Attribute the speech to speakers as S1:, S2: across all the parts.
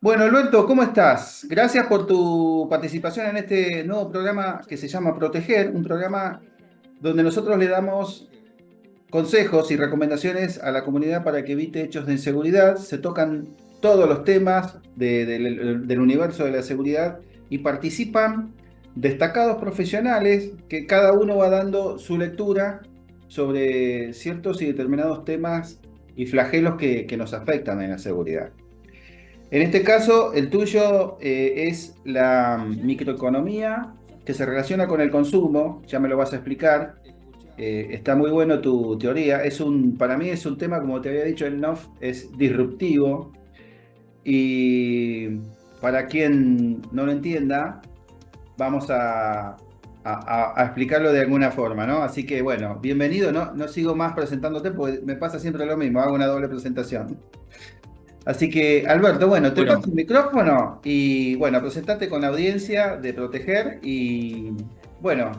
S1: Bueno, Alberto, ¿cómo estás? Gracias por tu participación en este nuevo programa que se llama Proteger, un programa donde nosotros le damos consejos y recomendaciones a la comunidad para que evite hechos de inseguridad. Se tocan todos los temas del universo de la seguridad y participan destacados profesionales que cada uno va dando su lectura sobre ciertos y determinados temas y flagelos que nos afectan en la seguridad. En este caso, el tuyo es la microeconomía que se relaciona con el consumo, ya me lo vas a explicar. Está muy bueno tu teoría. Para mí es un tema, como te había dicho en off, es disruptivo. Y para quien no lo entienda, vamos a explicarlo de alguna forma, ¿no? Así que bueno, bienvenido. No sigo más presentándote porque me pasa siempre lo mismo, hago una doble presentación. Así que, Alberto, bueno, te
S2: Bueno,
S1: paso el micrófono y bueno, presentate con la audiencia de Proteger y bueno,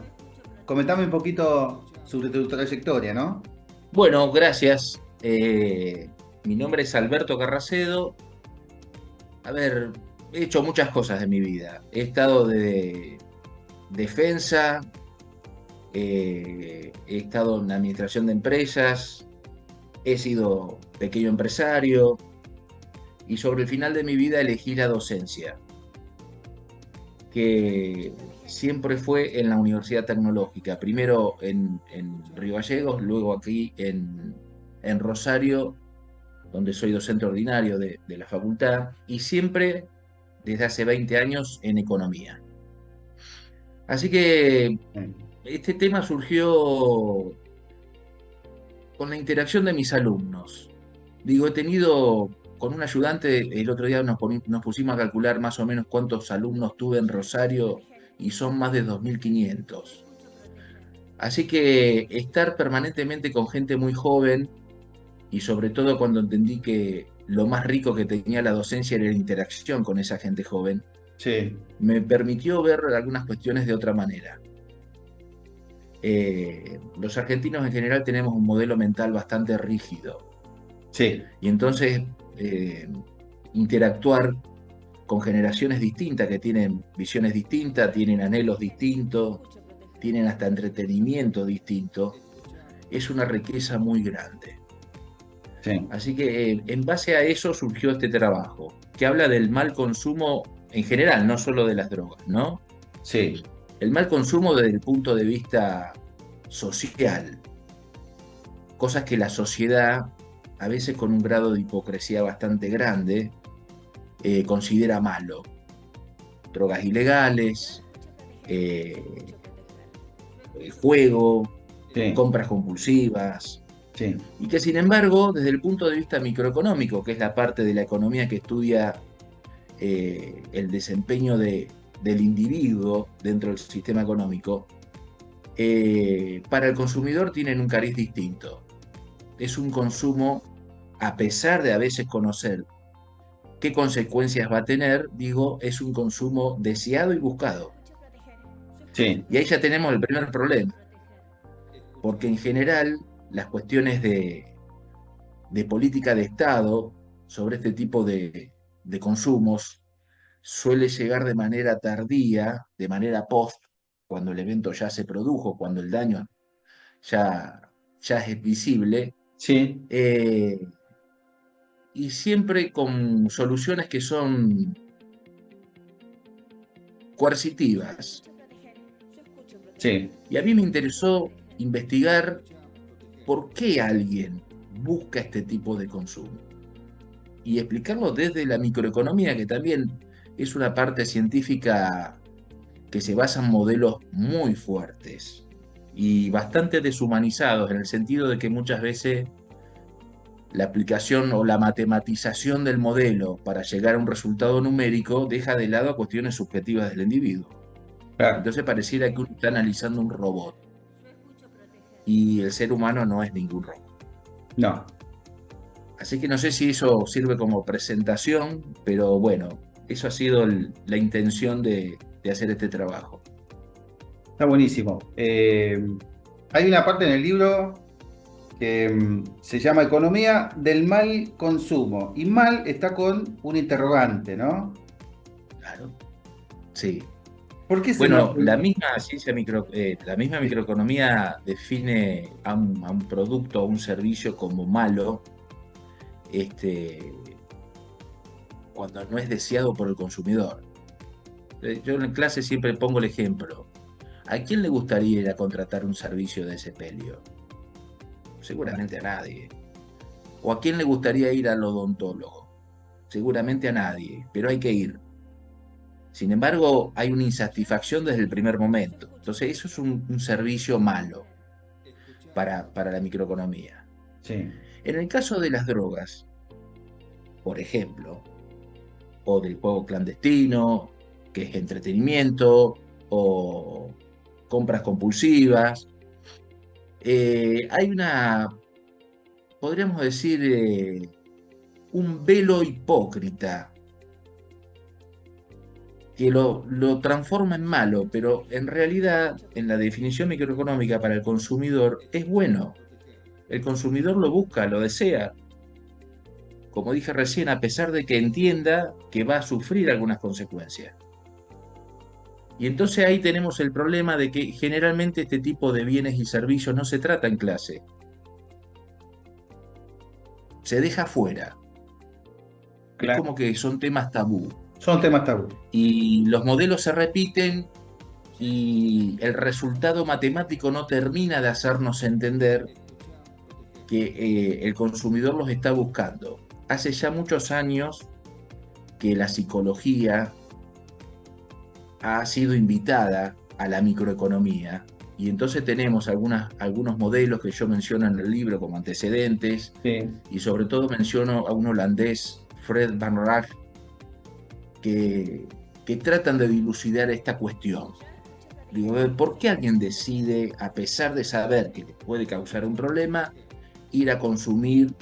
S1: comentame un poquito sobre tu trayectoria, ¿no?
S2: bueno, gracias. Mi nombre es Alberto Carracedo. A ver, he hecho muchas cosas de mi vida. He estado de defensa, he estado en administración de empresas, he sido pequeño empresario y sobre el final de mi vida elegí la docencia, que siempre fue en la Universidad Tecnológica, primero en Río Gallegos, luego aquí en Rosario, donde soy docente ordinario de la facultad, y siempre desde hace 20 años en economía. Así que este tema surgió con la interacción de mis alumnos. Digo, he tenido con un ayudante, el otro día nos pusimos a calcular más o menos cuántos alumnos tuve en Rosario y son más de 2.500. Así que estar permanentemente con gente muy joven y sobre todo cuando entendí que lo más rico que tenía la docencia era la interacción con esa gente joven,
S1: Sí,
S2: me permitió ver algunas cuestiones de otra manera. Los argentinos en general tenemos un modelo mental bastante rígido
S1: sí,
S2: y entonces eh, interactuar con generaciones distintas que tienen visiones distintas, tienen anhelos distintos, tienen hasta entretenimiento distinto, es una riqueza muy grande.
S1: sí,
S2: Así que en base a eso surgió este trabajo, que habla del mal consumo en general, no solo de las drogas, ¿no?
S1: sí,
S2: El mal consumo desde el punto de vista social, cosas que la sociedad, a veces con un grado de hipocresía bastante grande, considera malo. Drogas ilegales, eh, el juego,
S1: sí,
S2: compras compulsivas,
S1: sí,
S2: y que sin embargo, desde el punto de vista microeconómico, que es la parte de la economía que estudia el desempeño del individuo dentro del sistema económico, para el consumidor tienen un cariz distinto. Es un consumo, a pesar de a veces conocer qué consecuencias va a tener, digo, es un consumo deseado y buscado.
S1: sí,
S2: Y ahí ya tenemos el primer problema, porque en general las cuestiones de política de Estado sobre este tipo de consumos suele llegar de manera tardía, de manera post, cuando el evento ya se produjo, cuando el daño ya, ya es visible,
S1: sí,
S2: eh, y siempre con soluciones que son coercitivas.
S1: sí,
S2: Y a mí me interesó investigar por qué alguien busca este tipo de consumo y explicarlo desde la microeconomía, que también es una parte científica que se basa en modelos muy fuertes y bastante deshumanizados, en el sentido de que muchas veces la aplicación o la matematización del modelo para llegar a un resultado numérico deja de lado cuestiones subjetivas del individuo.
S1: claro,
S2: Entonces pareciera que uno está analizando un robot y el ser humano no es ningún robot.
S1: no,
S2: Así que no sé si eso sirve como presentación, pero bueno, eso ha sido la intención de hacer este trabajo.
S1: está buenísimo. Hay una parte en el libro que se llama Economía del mal consumo. Y mal está con un interrogante, ¿no?
S2: Claro. Sí.
S1: ¿Por qué ese mal?
S2: Bueno, la misma la misma microeconomía define a un producto, a un servicio como malo, este, cuando no es deseado por el consumidor. Yo en clase siempre pongo el ejemplo. ¿A quién le gustaría ir a contratar un servicio de sepelio? Seguramente a nadie. ¿O a quién le gustaría ir al odontólogo? Seguramente a nadie, pero hay que ir. Sin embargo, hay una insatisfacción desde el primer momento. Entonces, eso es un servicio malo para la microeconomía.
S1: Sí,
S2: En el caso de las drogas, por ejemplo, o del juego clandestino, que es entretenimiento, o compras compulsivas, hay podríamos decir, un velo hipócrita que lo transforma en malo, pero en realidad, en la definición microeconómica para el consumidor, es bueno. El consumidor lo busca, lo desea, como dije recién, a pesar de que entienda que va a sufrir algunas consecuencias. Y entonces ahí tenemos el problema de que generalmente este tipo de bienes y servicios no se trata en clase, se deja fuera. Es
S1: claro.
S2: como que son temas tabú.
S1: Son temas tabú.
S2: Y los modelos se repiten y el resultado matemático no termina de hacernos entender que el consumidor los está buscando. Hace ya muchos años que la psicología ha sido invitada a la microeconomía y entonces tenemos algunos modelos que yo menciono en el libro como antecedentes
S1: Sí.
S2: y sobre todo menciono a un holandés, Fred Van Raag, que tratan de dilucidar esta cuestión. Digo, a ver, ¿por qué alguien decide, a pesar de saber que le puede causar un problema, ir a consumir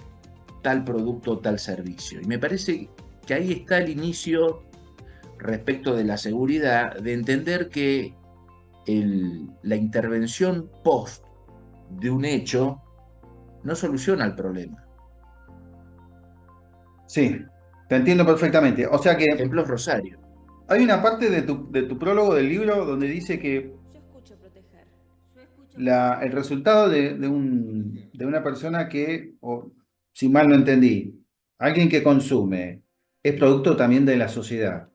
S2: tal producto o tal servicio? Y me parece que ahí está el inicio respecto de la seguridad, de entender que la intervención post de un hecho no soluciona el problema.
S1: Sí, te entiendo perfectamente. O sea que
S2: Ejemplo, Rosario.
S1: hay una parte de tu prólogo del libro donde dice que el resultado de una persona que, o, si mal no entendí, alguien que consume, es producto también de la sociedad.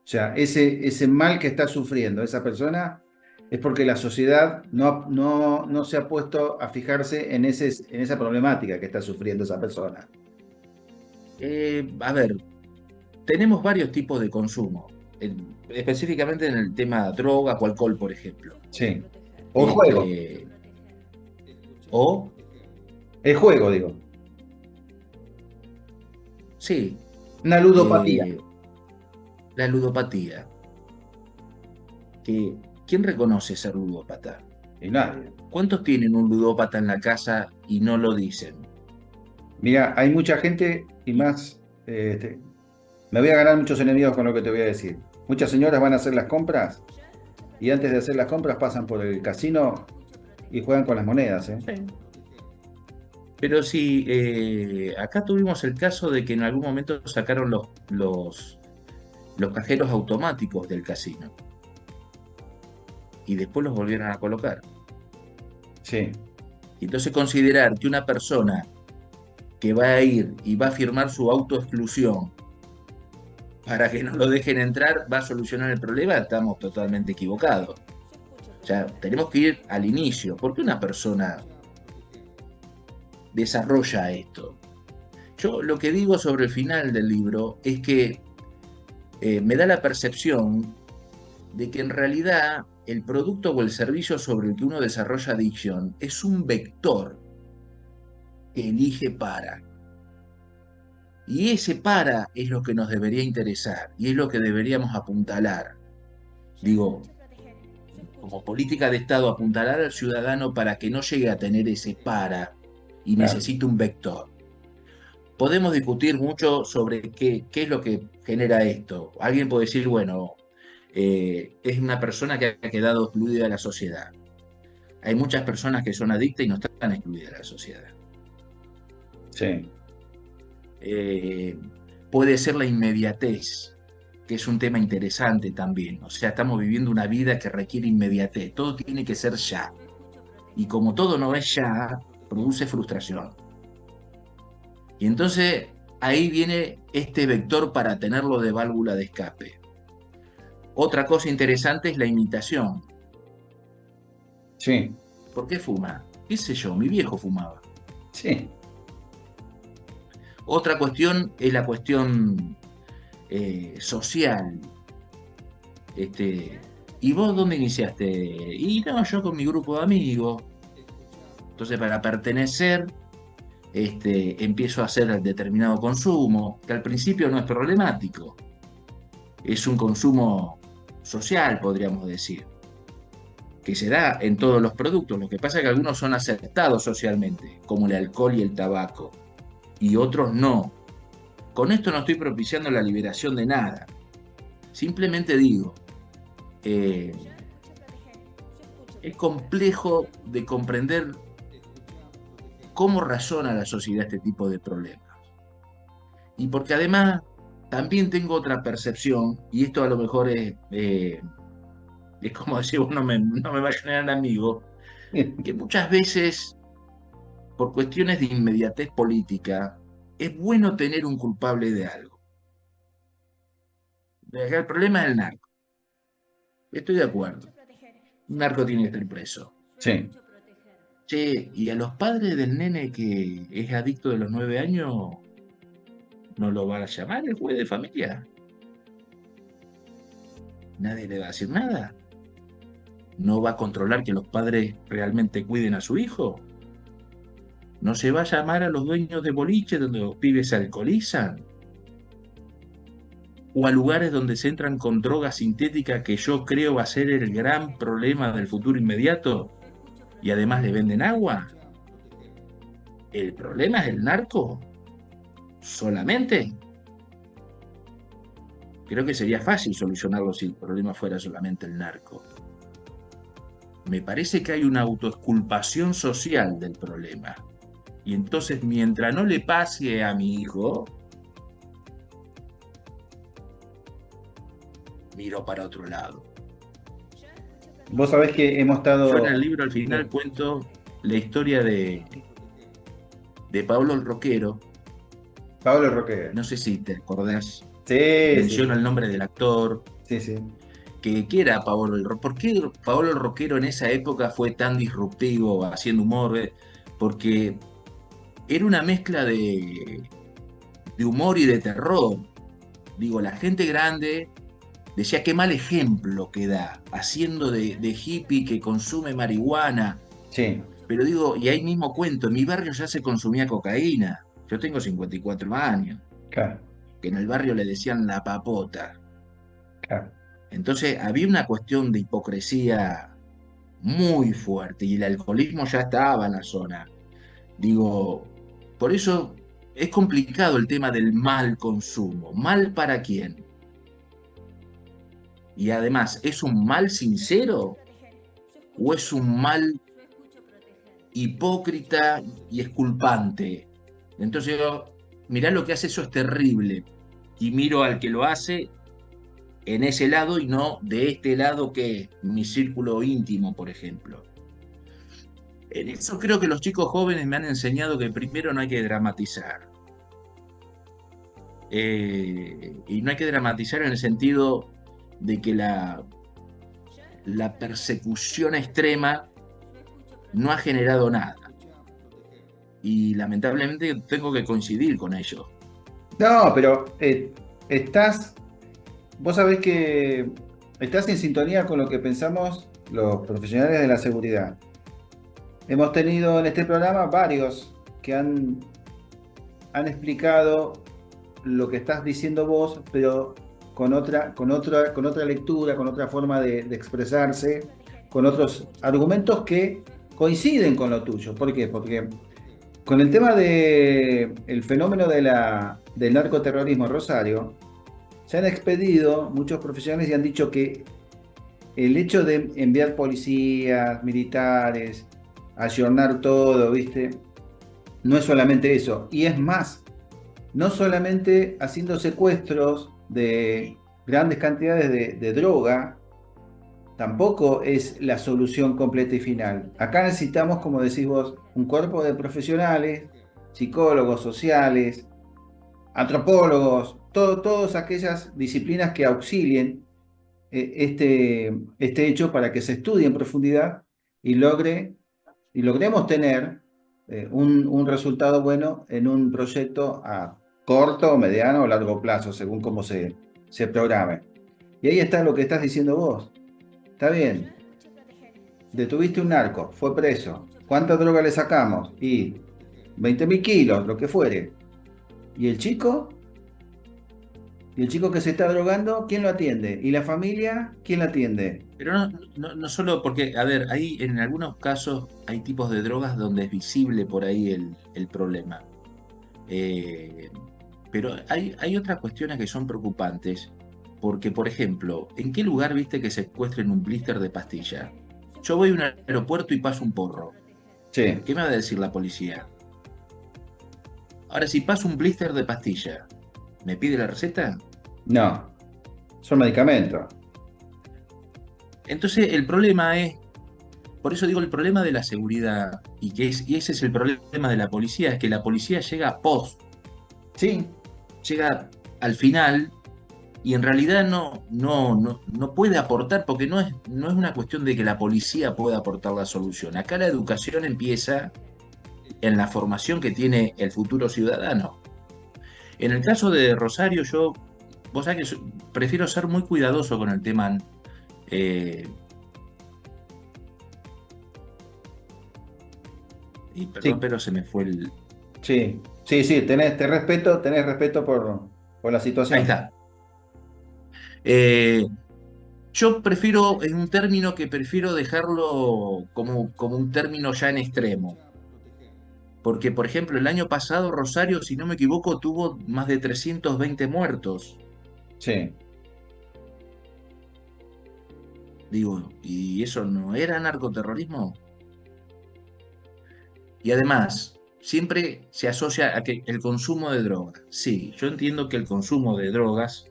S1: O sea, ese mal que está sufriendo esa persona es porque la sociedad no se ha puesto a fijarse en esa problemática que está sufriendo esa persona.
S2: A ver, tenemos varios tipos de consumo, específicamente en el tema drogas o alcohol, por ejemplo.
S1: Sí. O el juego.
S2: Este, o,
S1: El juego, digo.
S2: sí,
S1: Una ludopatía.
S2: eh, la ludopatía. ¿Quién reconoce ser ludópata?
S1: Y nadie.
S2: ¿Cuántos tienen un ludópata en la casa y no lo dicen?
S1: Mira, hay mucha gente y más. Me voy a ganar muchos enemigos con lo que te voy a decir. Muchas señoras van a hacer las compras y antes de hacer las compras pasan por el casino y juegan con las monedas, ¿eh?
S2: Sí. Pero sí, acá tuvimos el caso de que en algún momento sacaron los cajeros automáticos del casino y después los volvieron a colocar.
S1: Sí,
S2: Y entonces considerar que una persona que va a ir y va a firmar su autoexclusión para que no lo dejen entrar va a solucionar el problema, estamos totalmente equivocados. O sea, tenemos que ir al inicio. ¿Por qué una persona desarrolla esto? Yo lo que digo sobre el final del libro es que me da la percepción de que en realidad el producto o el servicio sobre el que uno desarrolla adicción es un vector que elige para. Y ese para es lo que nos debería interesar y es lo que deberíamos apuntalar. Digo, como política de Estado, apuntalar al ciudadano para que no llegue a tener ese para y
S1: claro.
S2: necesite un vector. Podemos discutir mucho sobre qué es lo que genera esto. Alguien puede decir, bueno, es una persona que ha quedado excluida de la sociedad. Hay muchas personas que son adictas y no están excluidas de la sociedad.
S1: Sí.
S2: Puede ser la inmediatez, que es un tema interesante también. O sea, estamos viviendo una vida que requiere inmediatez. Todo tiene que ser ya. Y como todo no es ya, produce frustración. Y entonces ahí viene este vector para tenerlo de válvula de escape. Otra cosa interesante es la imitación.
S1: Sí.
S2: ¿Por qué fuma? ¿Qué sé yo? Mi viejo fumaba.
S1: Sí.
S2: Otra cuestión es la cuestión social. ¿Y vos dónde iniciaste? Y no, yo con mi grupo de amigos. Entonces, para pertenecer, empiezo a hacer determinado consumo, que al principio no es problemático. Es un consumo social, podríamos decir, que se da en todos los productos. Lo que pasa es que algunos son aceptados socialmente, como el alcohol y el tabaco, y otros no. Con esto no estoy propiciando la liberación de nada. Simplemente digo, es complejo de comprender cómo razona la sociedad este tipo de problemas. Y porque además también tengo otra percepción, y esto a lo mejor es como decir, no me va a generar amigo, que muchas veces, por cuestiones de inmediatez política, es bueno tener un culpable de algo. El problema es el narco. Estoy de acuerdo. Un narco tiene que estar preso.
S1: Sí.
S2: Che, ¿y a los padres del nene que es adicto de los 9 años no lo va a llamar el juez de familia? Nadie le va a decir nada. ¿No va a controlar que los padres realmente cuiden a su hijo? ¿No se va a llamar a los dueños de boliche donde los pibes se alcoholizan? ¿O a lugares donde se entran con drogas sintéticas que yo creo va a ser el gran problema del futuro inmediato? ¿Y además le venden agua? ¿El problema es el narco? ¿Solamente? Creo que sería fácil solucionarlo si el problema fuera solamente el narco. Me parece que hay una autoexculpación social del problema. Y entonces, mientras no le pase a mi hijo, miro para otro lado.
S1: Vos sabés que hemos estado...
S2: Yo en el libro al final cuento la historia de Pablo el Roquero.
S1: Pablo Roque.
S2: No sé si te acordás.
S1: Sí,
S2: Menciono el nombre del actor.
S1: Sí, sí.
S2: ¿Qué era Pablo el Roquero? ¿Por qué Pablo el Roquero en esa época fue tan disruptivo haciendo humor? Porque era una mezcla de humor y de terror. Digo, la gente grande decía qué mal ejemplo que da, haciendo de hippie que consume marihuana.
S1: Sí.
S2: Pero digo, y ahí mismo cuento, en mi barrio ya se consumía cocaína. Yo tengo 54 años.
S1: Claro.
S2: Que en el barrio le decían la papota.
S1: Claro.
S2: Entonces había una cuestión de hipocresía muy fuerte y el alcoholismo ya estaba en la zona. Digo, por eso es complicado el tema del mal consumo. ¿Mal para quién? Y además, ¿es un mal sincero o es un mal hipócrita y exculpante? Entonces yo, mirá lo que hace, eso es terrible. Y miro al que lo hace en ese lado y no de este lado que es mi círculo íntimo, por ejemplo. En eso creo que los chicos jóvenes me han enseñado que primero no hay que dramatizar. Y no hay que dramatizar en el sentido de que la persecución extrema no ha generado nada. Y lamentablemente tengo que coincidir con ello.
S1: No, pero vos sabés que estás en sintonía con lo que pensamos los profesionales de la seguridad. Hemos tenido en este programa varios que han explicado lo que estás diciendo vos, pero con otra lectura, con otra forma de expresarse, con otros argumentos que coinciden con lo tuyo. ¿Por qué? Porque con el tema del fenómeno del narcoterrorismo en Rosario, se han expedido muchos profesionales y han dicho que el hecho de enviar policías, militares, ayornar todo, ¿viste? No es solamente eso. Y es más, no solamente haciendo secuestros de grandes cantidades de droga, tampoco es la solución completa y final. Acá necesitamos, como decís vos, un cuerpo de profesionales, psicólogos sociales, antropólogos, todas aquellas disciplinas que auxilien este hecho para que se estudie en profundidad y logremos tener un resultado bueno en un proyecto a corto, mediano o largo plazo, según cómo se programe. Y ahí está lo que estás diciendo vos. Está bien, detuviste un narco, fue preso. ¿Cuánta droga le sacamos? Y 20.000 kilos, lo que fuere. ¿Y el chico? ¿Y el chico que se está drogando, quién lo atiende? ¿Y la familia, quién la atiende?
S2: Pero no solo porque, a ver, ahí en algunos casos hay tipos de drogas donde es visible por ahí el problema. Eh, pero hay otras cuestiones que son preocupantes, porque, por ejemplo, ¿en qué lugar viste que secuestren un blister de pastilla? Yo voy a un aeropuerto y paso un porro.
S1: Sí,
S2: ¿Qué me va a decir la policía? Ahora, si paso un blister de pastilla, ¿me pide la receta?
S1: no, son medicamentos.
S2: Entonces, el problema es, por eso digo el problema de la seguridad, y ese es el problema de la policía, es que la policía llega post,
S1: Sí,
S2: llega al final y en realidad no puede aportar, porque no es una cuestión de que la policía pueda aportar la solución. Acá la educación empieza en la formación que tiene el futuro ciudadano. En el caso de Rosario, vos sabés que prefiero ser muy cuidadoso con el tema. eh, y perdón,
S1: sí,
S2: pero se me fue el...
S1: sí, sí, sí, tenés respeto por la
S2: Ahí
S1: situación.
S2: está. Eh, yo prefiero, en un término que prefiero dejarlo como un término ya en extremo. Porque, por ejemplo, el año pasado Rosario, si no me equivoco, tuvo más de 320 muertos.
S1: Sí,
S2: Digo, ¿y eso no era narcoterrorismo? Y además, siempre se asocia a que el consumo de drogas. Sí, yo entiendo que el consumo de drogas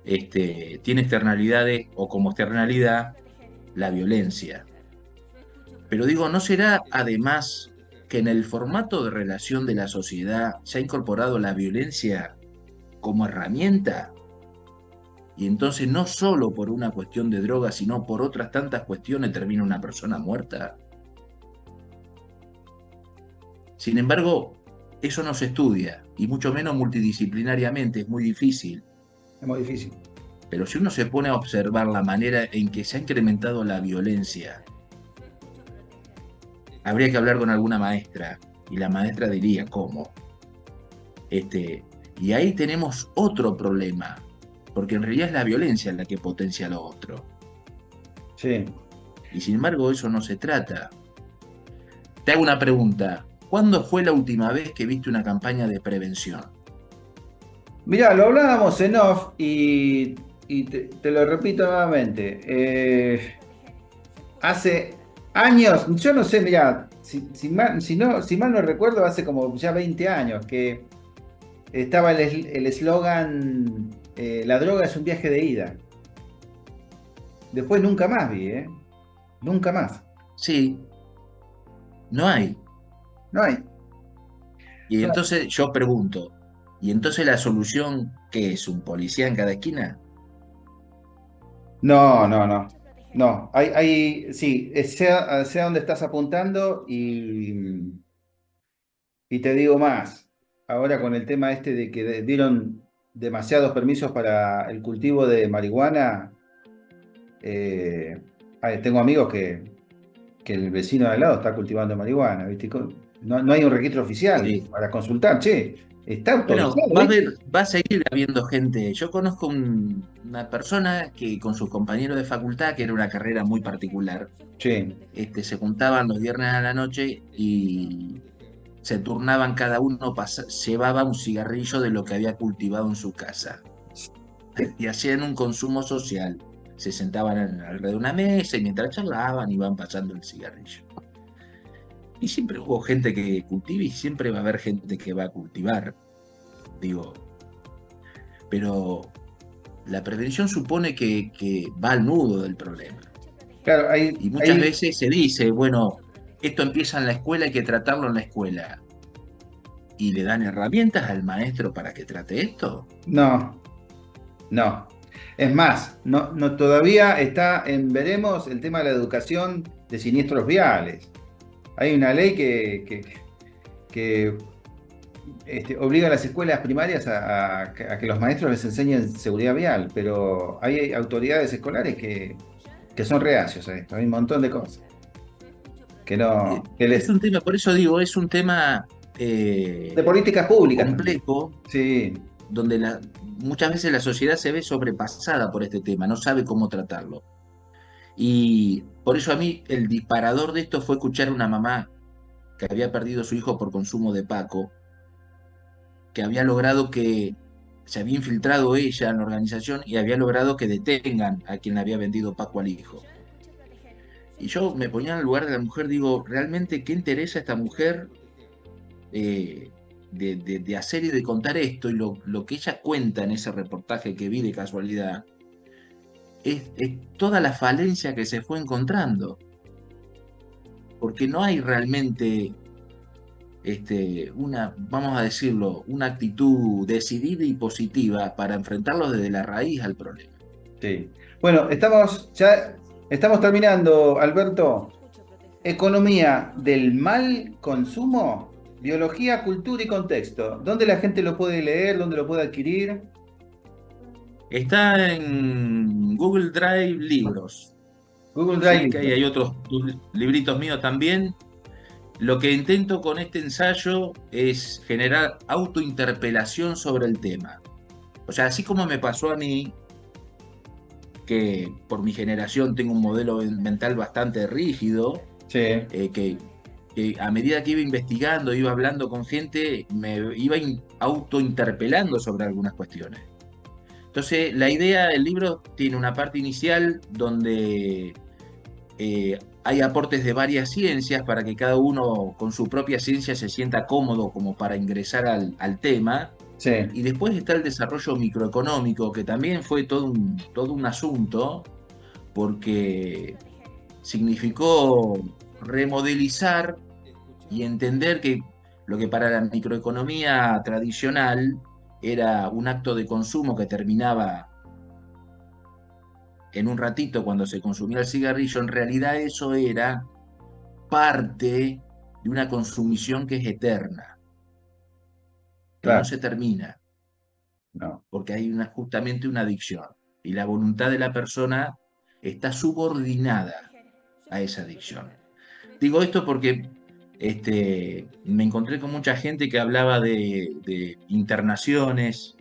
S2: tiene externalidades o como externalidad la violencia. Pero digo, ¿no será además que en el formato de relación de la sociedad se ha incorporado la violencia como herramienta? Y entonces no solo por una cuestión de droga, sino por otras tantas cuestiones termina una persona muerta. Sin embargo, eso no se estudia, y mucho menos multidisciplinariamente, es muy difícil.
S1: es muy difícil.
S2: Pero si uno se pone a observar la manera en que se ha incrementado la violencia, habría que hablar con alguna maestra, y la maestra diría, ¿cómo? Y ahí tenemos otro problema, porque en realidad es la violencia la que potencia lo otro.
S1: Sí.
S2: Y sin embargo, eso no se trata. Te hago una pregunta. ¿Cuándo fue la última vez que viste una campaña de prevención?
S1: Mirá, lo hablábamos en off y te lo repito nuevamente. Hace años, yo no sé, mirá, si mal no recuerdo, hace como ya 20 años que estaba el eslogan, la droga es un viaje de ida. Después nunca más vi, ¿eh? Nunca más.
S2: Sí, no hay.
S1: No hay.
S2: Y
S1: No,
S2: entonces yo pregunto, ¿y entonces la solución qué es? ¿Un policía en cada esquina?
S1: no, no. No, no. Sí, sea donde estás apuntando y te digo más. Ahora con el tema este de que dieron demasiados permisos para el cultivo de marihuana, eh, tengo amigos que el vecino de al lado está cultivando marihuana, ¿viste? No hay un registro oficial
S2: Sí.
S1: para consultar, che, está
S2: Bueno,
S1: autorizado esto.
S2: va a seguir habiendo gente. Yo conozco una persona que con sus compañeros de facultad, que era una carrera muy particular,
S1: Sí,
S2: se juntaban los viernes a la noche y se turnaban, cada uno llevaba un cigarrillo de lo que había cultivado en su casa y hacían un consumo social. Se sentaban alrededor de una mesa y mientras charlaban iban pasando el cigarrillo. Y siempre hubo gente que cultiva y siempre va a haber gente que va a cultivar, digo, pero la prevención supone que va al nudo del problema.
S1: Claro,
S2: Y muchas veces se dice, bueno, esto empieza en la escuela, hay que tratarlo en la escuela. ¿Y le dan herramientas al maestro para que trate esto?
S1: no, no. Es más, todavía está en veremos el tema de la educación de siniestros viales. Hay una ley que obliga a las escuelas primarias a que los maestros les enseñen seguridad vial, pero hay autoridades escolares que son reacios a esto. Hay un montón de cosas que no, que
S2: Es
S1: les,
S2: un tema, por eso digo, es un tema
S1: de políticas públicas también.
S2: complejo,
S1: Sí,
S2: donde muchas veces la sociedad se ve sobrepasada por este tema, no sabe cómo tratarlo. Y por eso a mí el disparador de esto fue escuchar a una mamá que había perdido a su hijo por consumo de Paco, que había logrado que se había infiltrado ella en la organización y había logrado que detengan a quien le había vendido Paco al hijo. Y yo me ponía en el lugar de la mujer, digo, ¿realmente qué interesa a esta mujer de hacer y de contar esto? Y lo que ella cuenta en ese reportaje que vi de casualidad es toda la falencia que se fue encontrando, porque no hay realmente vamos a decirlo, una actitud decidida y positiva para enfrentarlo desde la raíz al problema.
S1: sí. Bueno, estamos terminando, Alberto. Economía del mal consumo, biología, cultura y contexto. ¿Dónde la gente lo puede leer? ¿Dónde lo puede adquirir?
S2: Está en Google Drive Libros,
S1: Google
S2: ¿sí?
S1: Drive.
S2: Que ahí hay otros libritos míos también. Lo que intento con este ensayo es generar autointerpelación sobre el tema. O sea, así como me pasó a mí, que por mi generación tengo un modelo mental bastante rígido,
S1: Sí,
S2: que a medida que iba investigando, iba hablando con gente, me iba autointerpelando sobre algunas cuestiones. Entonces, la idea del libro tiene una parte inicial donde hay aportes de varias ciencias para que cada uno con su propia ciencia se sienta cómodo como para ingresar al tema.
S1: sí,
S2: Y después está el desarrollo microeconómico, que también fue todo un asunto, porque significó remodelizar y entender que lo que para la microeconomía tradicional era un acto de consumo que terminaba en un ratito cuando se consumía el cigarrillo, en realidad eso era parte de una consumición que es eterna, que no
S1: claro.
S2: se termina,
S1: No.
S2: porque hay justamente una adicción. Y la voluntad de la persona está subordinada a esa adicción. Digo esto porque me encontré con mucha gente que hablaba de internaciones.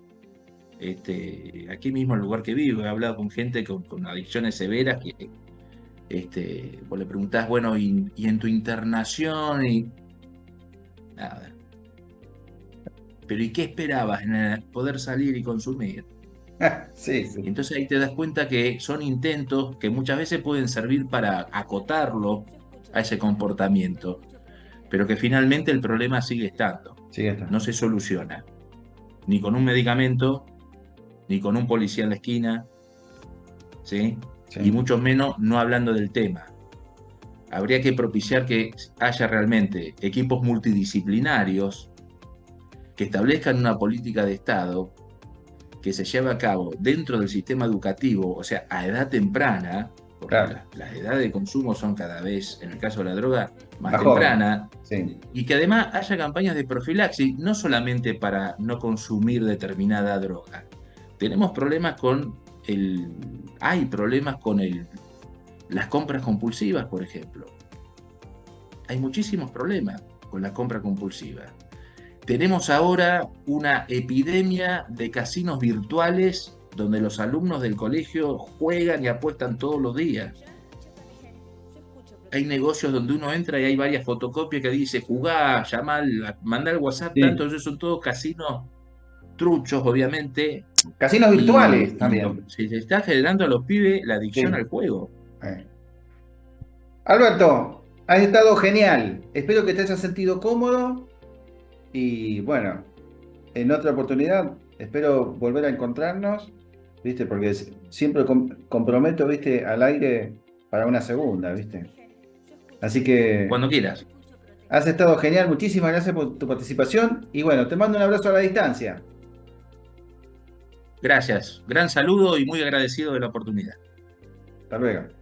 S2: Aquí mismo en el lugar que vivo, he hablado con gente con adicciones severas que vos le preguntás, bueno, y en tu internación? Y nada. Pero ¿y qué esperabas en poder salir y consumir?
S1: Sí,
S2: Y
S1: sí,
S2: entonces ahí te das cuenta que son intentos que muchas veces pueden servir para acotarlo a ese comportamiento, pero que finalmente el problema sigue estando,
S1: sí está.
S2: no se soluciona, ni con un medicamento, ni con un policía en la esquina, ¿sí? Y
S1: Sí,
S2: mucho menos no hablando del tema. Habría que propiciar que haya realmente equipos multidisciplinarios que establezcan una política de Estado que se lleve a cabo dentro del sistema educativo, o sea, a edad temprana, porque
S1: claro.
S2: las edades de consumo son cada vez, en el caso de la droga, más
S1: Más joven.
S2: temprana,
S1: Sí,
S2: y que además haya campañas de profilaxis, no solamente para no consumir determinada droga. Tenemos problemas hay problemas con las compras compulsivas, por ejemplo. Hay muchísimos problemas con la compra compulsiva. Tenemos ahora una epidemia de casinos virtuales donde los alumnos del colegio juegan y apuestan todos los días. Hay negocios donde uno entra y hay varias fotocopias que dice jugá, llamá, mandá el WhatsApp, tanto,
S1: sí.
S2: esos son todos casinos truchos, obviamente,
S1: Casinos virtuales
S2: y
S1: también.
S2: se le está generando a los pibes la adicción
S1: Sí.
S2: al juego.
S1: Eh. Alberto, Has estado genial. Espero que te hayas sentido cómodo y bueno, en otra oportunidad espero volver a encontrarnos, ¿viste? Porque siempre comprometo, ¿viste? Al aire para una segunda, ¿viste? Así que
S2: Cuando quieras.
S1: has estado genial. Muchísimas gracias por tu participación y bueno, te mando un abrazo a la distancia.
S2: Gracias. Gran saludo y muy agradecido de la oportunidad.
S1: Hasta luego.